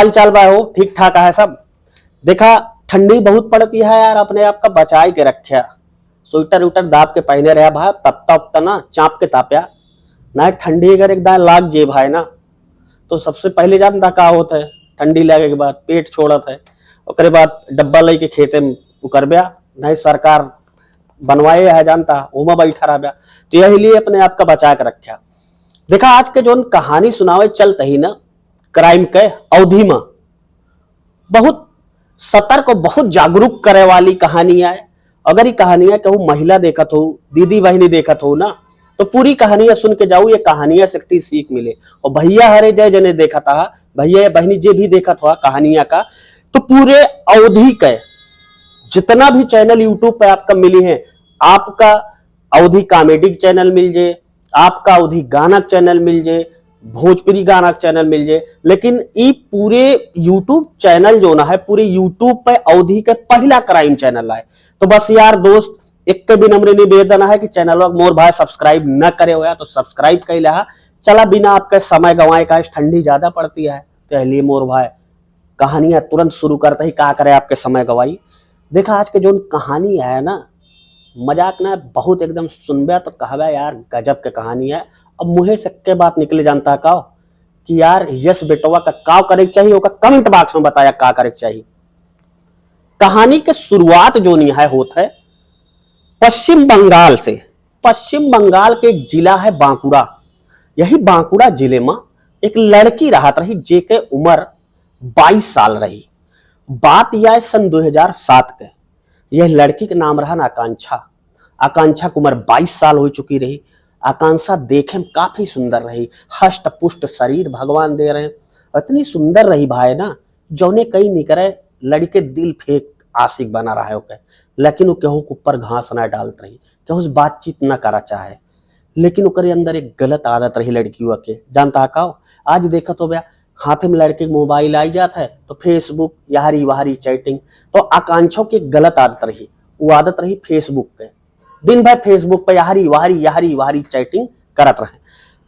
हाल चाल बा हो ठीक ठाक है सब। देखा ठंडी बहुत पड़ती है यार, अपने आप का बचाई के रखा। स्वेटर उटर दाब के पहने रहा भाई, तपता उपता ना चाप के ताप्या ना। ठंडी अगर एकदम लाग जे भाई ना, तो सबसे पहले जानता का होता है। ठंडी लगे के बाद पेट छोड़त है, ओकरे बाद डब्बा ले के खेते में उकरब्या, नहीं सरकार बनवाए है जानता ओमा बैठा रहा। तो यही लिए अपने आप का बचा के रखा। देखा आज के जो कहानी सुनावे चलते ही ना, क्राइम के अवधि में बहुत सतर्क और बहुत जागरूक करे वाली कहानियां है। अगर ये कहानियां कहूँ महिला देखत हो, दीदी बहनी देखत हो ना, तो पूरी कहानियां सुन के जाऊ। ये कहानियां से एक सीख मिले। और भैया हरे जय जने देखा था, भैया बहनी जे भी देखा था कहानियां का, तो पूरे अवधि के जितना भी चैनल यूट्यूब पे आपका मिली है, आपका अवधि कॉमेडी चैनल मिल जाए, आपका अवधि गाना चैनल मिल जाए, भोजपुरी गाना चैनल मिल जाए, लेकिन ये पूरे यूट्यूब चैनल जो ना है, पूरे यूट्यूब पे अवधि के पहला क्राइम चैनल है। तो बस यार दोस्त, एक के भी नम्र निवेदन है कि चैनल मोर भाई सब्सक्राइब न करे हो तो सब्सक्राइब कर लिया। चला बिना आपके समय गंवाए का, ठंडी ज्यादा पड़ती है तो लिए मोर भाई कहानियां तुरंत शुरू करते ही का करे आपके समय गवाई। देखा आज के जो कहानी है ना, मजाक ना बहुत एकदम सुनबे तो कहबा यार गजब के कहानी है। अब मुहे से के बात निकले जानता का कि यार यस बेटवा का करे चाहिए, ओका कमेंट बॉक्स में बताया का करे चाहिए। कहानी के शुरुआत जो नहीं है होता है पश्चिम बंगाल से। पश्चिम बंगाल के एक जिला है बांकुड़ा। यही बांकुड़ा जिले में एक लड़की रहत रही जेके उम्र 22 साल रही। बात यह है सन 2007 के। यह लड़की के नाम रहा आकांक्षा। आकांक्षा की उम्र 22 साल हो चुकी रही। आकांक्षा देखे में काफी सुंदर रही, हष्ट पुष्ट शरीर भगवान दे रहे, इतनी सुंदर रही भाई ना, जौने कहीं नहीं करे लड़के दिल फेंक आशिक बना रहा है ओके। लेकिन वो केहू के ऊपर घास ना डालत रही, केहू से बातचीत ना करा चाहे, लेकिन ओकरे अंदर एक गलत आदत रही लड़कियों के। जानता का आज देखा तो भैया हाथ में लड़के के मोबाइल आई जाता है तो फेसबुक यारी वारी चैटिंग। तो आकांक्षा की एक गलत आदत रही, वो आदत रही फेसबुक पे, दिन भर फेसबुक पे यारी वारी चैटिंग करत रहे।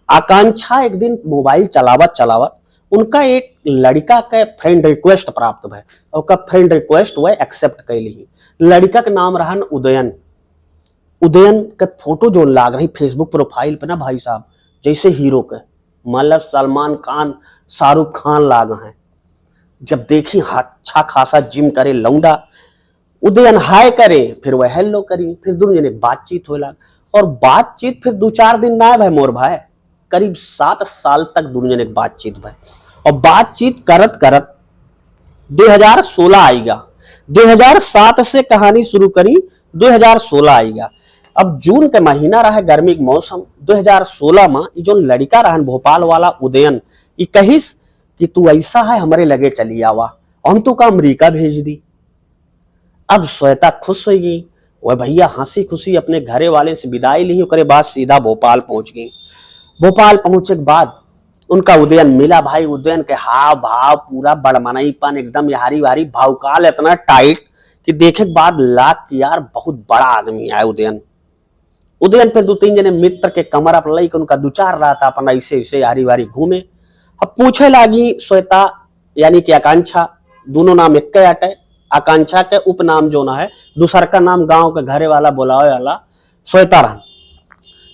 आकांक्षा एक दिन मोबाइल चलावत चलावत उनका एक लड़का के फ्रेंड रिक्वेस्ट प्राप्त भय। और फ्रेंड रिक्वेस्ट वह एक्सेप्ट कर ली। लड़का के नाम रहा उदयन। उदयन के फोटो जो लाग रही फेसबुक प्रोफाइल पे ना भाई साहब, जैसे हीरो के, मतलब सलमान खान शाहरुख खान लाग हैं। जब देखी अच्छा खासा जिम करे लौंडा, उदयन हाय करे, फिर वह हेलो करी, फिर दोनों जने बातचीत हो लग। और बातचीत फिर 2-4 दिन ना भाई मोर भाई, करीब 7 साल तक दोनों जने बातचीत भाई। और बातचीत करत करत 2016 आएगा। 2007 से कहानी शुरू करी, 2016 आएगा। अब जून के महीना रहा गर्मी के मौसम। 2016 में जो लड़का रहा भोपाल वाला उदयन, ये कहिस कि तू ऐसा है हमारे लगे चली आवा, हम तो का अमरीका भेज दी। अब श्वेता खुश हो गई, वह भैया हंसी खुशी अपने घरे वाले से विदाई ली। उसके बाद सीधा भोपाल पहुंच गई। भोपाल पहुंचे के बाद उनका उदयन मिला भाई। उदयन के हाव भाव पूरा बड़मनाईपन, एकदम यारी वारी, भावकाल इतना टाइट कि देखे के बाद लाग कि यार बहुत बड़ा आदमी है उदयन। उदयन फिर 2-3 जने मित्र के कमरा पर लई के उनका 2-4 रहा था अपना ऐसे ऐसे यारी वारी घूमे। अब पूछे लगी श्वेता यानी कि आकांक्षा, दोनों नाम एक अटे। आकांक्षा के उपनाम जो ना है, दूसर का नाम गांव के घरे वाला बुलावे वाला श्वेता रहा।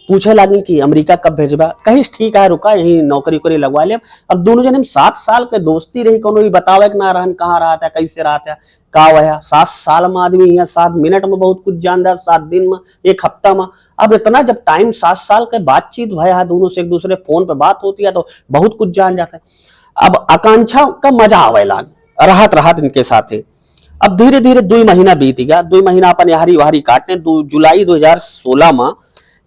पूछे लगी कि अमेरिका कब भेजबा, कहीं ठीक है रुका यही नौकरी वोकरी लगवा ले। अब दोनों जने 7 साल के दोस्ती रही, कोनो भी बतावे कि ना रहन कहाँ रहा था, कैसे रहा था, का वह 7 साल में आदमी यहाँ 7 मिनट में बहुत कुछ जान रहा, 7 दिन में, 1 हफ्ता में। अब इतना जब टाइम 7 साल के बातचीत भया दोनों से, एक दूसरे फोन पे बात होती है तो बहुत कुछ जान जाता है। अब आकांक्षा का मजा आवे लाग, राहत इनके साथ। अब धीरे धीरे 2 महीना बीत गया। 2 महीना अपन यारी वारी काटने। जुलाई 2016 में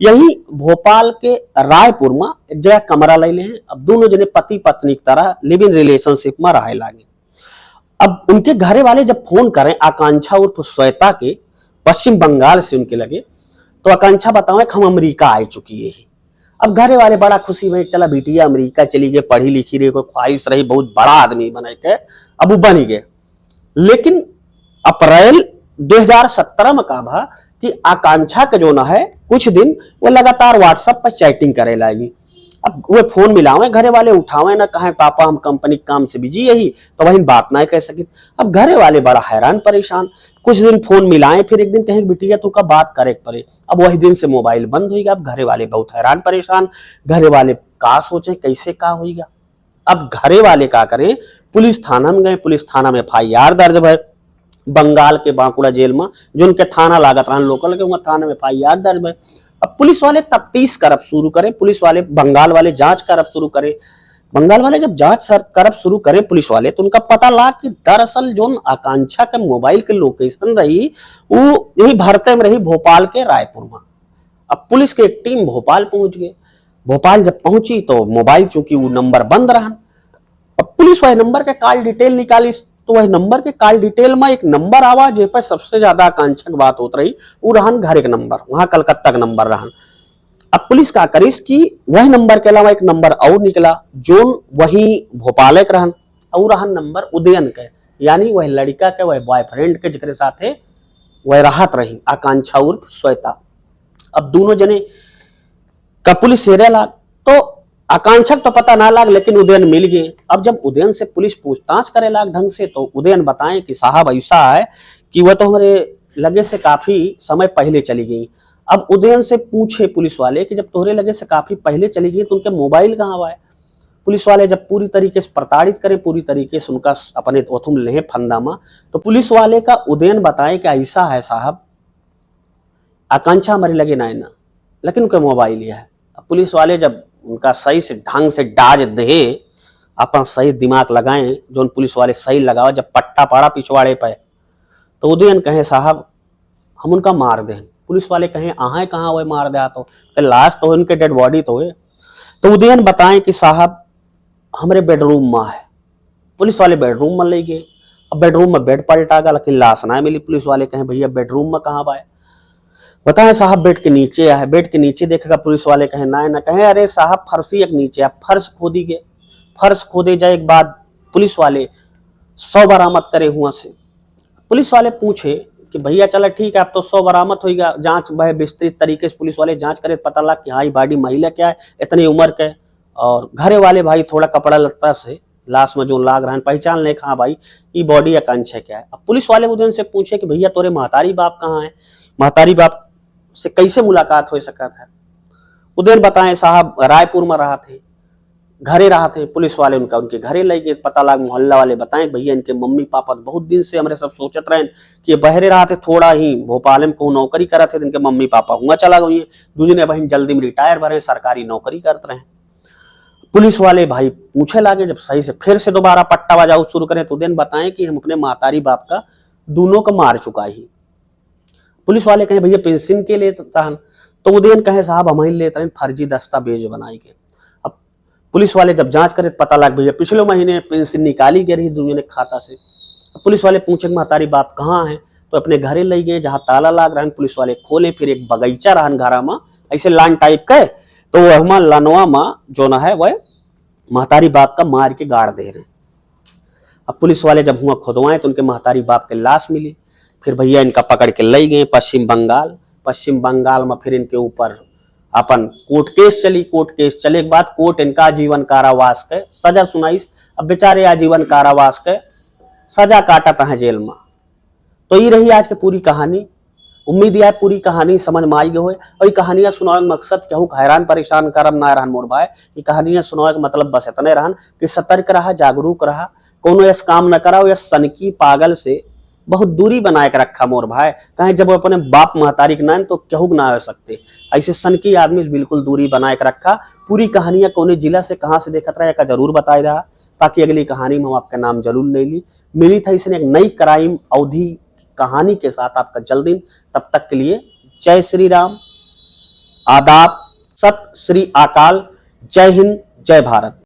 यही भोपाल के रायपुर में एक जगह कमरा ले ले हैं। अब दोनों जने पति पत्नी की तरह लिव इन रिलेशनशिप में रहे लागे। अब उनके घरे वाले जब फोन करें आकांक्षा उर्फ श्वेता के पश्चिम बंगाल से उनके लगे, तो आकांक्षा बतावे कि हम अमेरिका आ चुकी है। अब घरे वाले बड़ा खुशी में, चला बेटिया अमेरिका चली गई, पढ़ी लिखी रही, कोई ख्वाहिश रही बहुत बड़ा आदमी बने के, अब वो बन गए। लेकिन अप्रैल 2017 में कहा कि आकांक्षा के जो ना है कुछ दिन वो लगातार व्हाट्सएप पर चैटिंग करे लगी। अब वो फोन मिलावे घरे वाले उठावे ना, कहे पापा हम कंपनी काम से बिजी यही, तो वही बात ना कह सके। अब घरे वाले बड़ा हैरान परेशान, कुछ दिन फोन मिलाए, फिर एक दिन कहे बिटिया तू का बात करे पड़े। अब वही दिन से मोबाइल बंद हो गया। अब घरे वाले बहुत हैरान परेशान, घरे वाले का सोचे कैसे का होगा। अब घरे वाले का करें, पुलिस थाना में गए, पुलिस थाना में FIR दर्ज है बंगाल के बांकुड़ा जेल में, जो उनके थाना लागत रहा लोकल के, वहां थाना में FIR दर्ज है। अब पुलिस वाले तफ्तीश करब शुरू करे, पुलिस वाले बंगाल वाले जांच करब शुरू करे। बंगाल वाले जब जांच करब शुरू करे पुलिस वाले, तो उनका पता लगा कि दरअसल जो आकांक्षा के मोबाइल के लोकेशन रही वो यही भारत में रही, भोपाल के रायपुर में। अब पुलिस की एक टीम भोपाल पहुंच गई। भोपाल जब पहुंची तो मोबाइल चूंकि वो नंबर बंद रहा, अब पुलिस वह नंबर के कॉल डिटेल निकाली, तो वह नंबर के कॉल डिटेल में एक नंबर आवा जे पर सबसे ज्यादा आकांक्षा बात होत रही, वो रहन घर एक नंबर, वहां कलकत्ता का नंबर रहन। अब पुलिस का करिस कि वह नंबर के अलावा एक नंबर और निकला जो वही भोपाल के रहन, और रहन नंबर उदयन के, यानी वह लड़का के, वह बॉयफ्रेंड के जिक्र साथे वह राहत रही, आकांक्षा उर्फ श्वेता। अब दोनों जने का पुलिस सेरे लाग, तो आकांक्षा तो पता ना लाग, लेकिन उदयन मिल गए। अब जब उदयन से पुलिस पूछताछ करे लाग ढंग से, तो उदयन बताए कि साहब ऐसा है कि वह तो हमारे लगे से काफी समय पहले चली गई। अब उदयन से पूछे पुलिस वाले कि जब तोहरे लगे से काफी पहले चली गई तो उनके मोबाइल कहाँ हुआ है। पुलिस वाले जब पूरी तरीके से प्रताड़ित करें, पूरी तरीके से उनका अपने ओथुम लें फंदामा, तो पुलिस वाले का उदयन बताए कि ऐसा है साहब, आकांक्षा हमारे लगे ना, लेकिन उनका मोबाइल यह है। पुलिस वाले जब उनका सही से ढंग से डाज दे, अपन सही दिमाग लगाएं, जो पुलिस वाले सही लगाओ, जब पट्टा पड़ा पिछवाड़े पे, तो उदयन कहे साहब हम उनका मार दें। पुलिस वाले कहें आहे कहाँ हुए मार दिया, तो लाश तो उनके डेड बॉडी तो है। तो उदयन बताएं कि साहब हमारे बेडरूम में है। पुलिस वाले बेडरूम में ले गए। अब बेडरूम में बेड पलटा गया, लेकिन लाश ना मिली। पुलिस वाले कहें भैया बेडरूम में कहाँ बाय, बताएं साहब बेड के नीचे है। बेड के नीचे देखेगा, पुलिस वाले कहें ना, कहें अरे साहब फर्शी एक नीचे है। फर्श खोदी गए, फर्श खोदे जाए के बाद पुलिस वाले 100 बरामद करे हुआ से। पुलिस वाले पूछे कि भैया चला ठीक है, अब तो 100 बरामद होगा। जांच वह विस्तृत तरीके से पुलिस वाले जांच करे, पता लगा कि हाँ बॉडी महिला क्या है, इतनी उम्र के। और घरे वाले भाई थोड़ा कपड़ा लत्ता से लाश में जो लाग रहा है पहचान ले, हाँ भाई ये बॉडी आकांक्षा क्या है। अब पुलिस वाले उदयन से पूछे कि भैया तोरे महतारी बाप कहाँ है, महतारी बाप से कैसे मुलाकात हो सका था। उदयन बताएं साहब रायपुर में रहा थे, घरे रहा थे। पुलिस वाले उनके घरे ले गए। पता लगा मोहल्ला वाले बताएं भैया इनके मम्मी पापा बहुत दिन से हमारे सब सोचत रहे कि ये बहरे रहा थे, थोड़ा ही भोपाल में को नौकरी कर थे, इनके मम्मी पापा हुआ चला गई है, दूसरे बहन जल्दी में रिटायर भरे, सरकारी नौकरी करते रहे। पुलिस वाले भाई पूछे लागे, जब सही से फिर से दोबारा पट्टा बजाओ शुरू करें, तो उदयन बताएं कि हम अपने महतारी बाप का दोनों को मार चुका ही। पुलिस वाले कहें भैया पेंशन के लिए तो उदयन कहे साहब हम ही लेते हैं, फर्जी दस्तावेज बनाई के। अब पुलिस वाले जब जांच करे पता लग भैया पिछले महीने पेंशन निकाली गई रही दूसरे खाता से। पुलिस वाले पूछे महतारी बाप कहाँ है, तो अपने घरे ले गए जहाँ ताला लाग रहा है। पुलिस वाले खोले, फिर एक बगीचा रहा घरा में ऐसे लान टाइप का, तो वह लानवा में जो ना है वह महतारी बाप का मार के गाड़ दे रहे। अब पुलिस वाले जब हुआ खुदवाए तो उनके महतारी बाप के लाश मिली। फिर भैया इनका पकड़ के ले गए पश्चिम बंगाल। पश्चिम बंगाल में फिर इनके ऊपर अपन कोर्ट केस चली। कोर्ट केस चले के बाद कोर्ट इनका आजीवन कारावास के सजा सुनाई। अब बेचारे आजीवन कारावास के सजा काटत है जेल में। तो ये रही आज की पूरी कहानी। उम्मीद है पूरी कहानी समझ में आई गई हो। और ये कहानियां सुनाने का मकसद केहू हैरान परेशान करम ना रहन मोर भाई। ये कहानियां सुनाने का मतलब बस इतने रहन कि सतर्क रहा, जागरूक रहा, कोनो ऐसा काम न करा या सनकी पागल से बहुत दूरी बनाए के रखा मोर भाई। कहीं जब अपने बाप महतारी के नाम तो केहू ना हो सकते, ऐसे सनकी आदमी बिल्कुल दूरी बनाए के रखा। पूरी कहानियां कोने जिला से कहाँ से देखत रहा का जरूर बताए रहा, ताकि अगली कहानी में हम आपका नाम जरूर ले ली। मिली था इसने एक नई क्राइम अवधि कहानी के साथ आपका जल्दी। तब तक के लिए जय श्री राम, आदाब, सत श्री अकाल, जय हिंद, जय भारत।